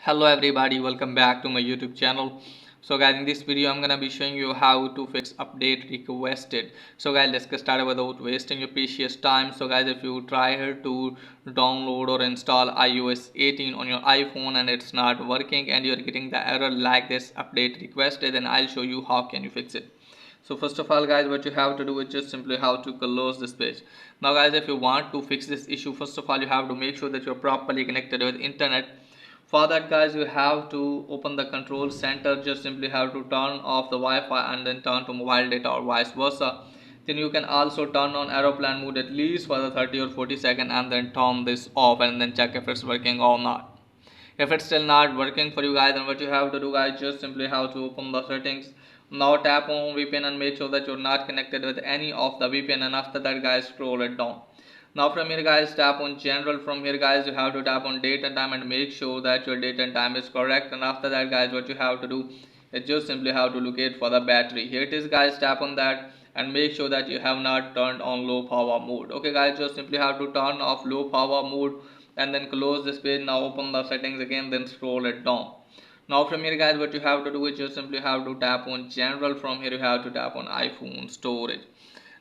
Hello everybody, welcome back to my YouTube channel. So guys, in this video I'm gonna be showing you how to fix update requested. So guys, let's get started without wasting your precious time. So guys, if you try here to download or install iOS 18 on your iPhone and it's not working and you're getting the error like this update requested, then I'll show you how can you fix it. So first of all guys, what you have to do is just simply how to close this page. Now guys, if you want to fix this issue, first of all you have to make sure that you're properly connected with internet. For that guys, you have to open the control center. Just simply have to turn off the Wi-Fi and then turn to mobile data or vice versa. Then you can also turn on aeroplane mode at least for the 30 or 40 seconds and then turn this off and then check if it's working or not. If it's still not working for you guys, then what you have to do guys, just simply have to open the settings. Now tap on VPN and make sure that you're not connected with any of the VPN, and after that guys, scroll it down. Now from here guys, tap on general. From here guys, you have to tap on date and time and make sure that your date and time is correct, and after that guys, what you have to do is just simply have to locate for the battery. Here it is guys, tap on that and make sure that you have not turned on low power mode. Okay guys, just simply have to turn off low power mode and then close this page. Now open the settings again, then scroll it down. Now from here guys, what you have to do is just simply have to tap on general. From here you have to tap on iPhone storage.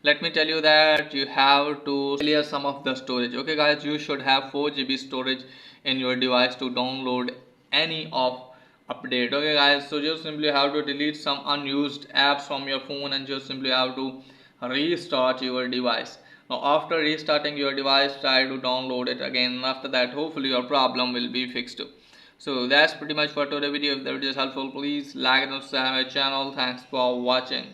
Let me tell you that you have to clear some of the storage. Okay guys, you should have 4 GB storage in your device to download any of update. Okay guys, so just simply have to delete some unused apps from your phone and just simply have to restart your device. Now after restarting your device, try to download it again, and after that hopefully your problem will be fixed. So that's pretty much for today's video. If the video is helpful, please like and subscribe my channel. Thanks for watching.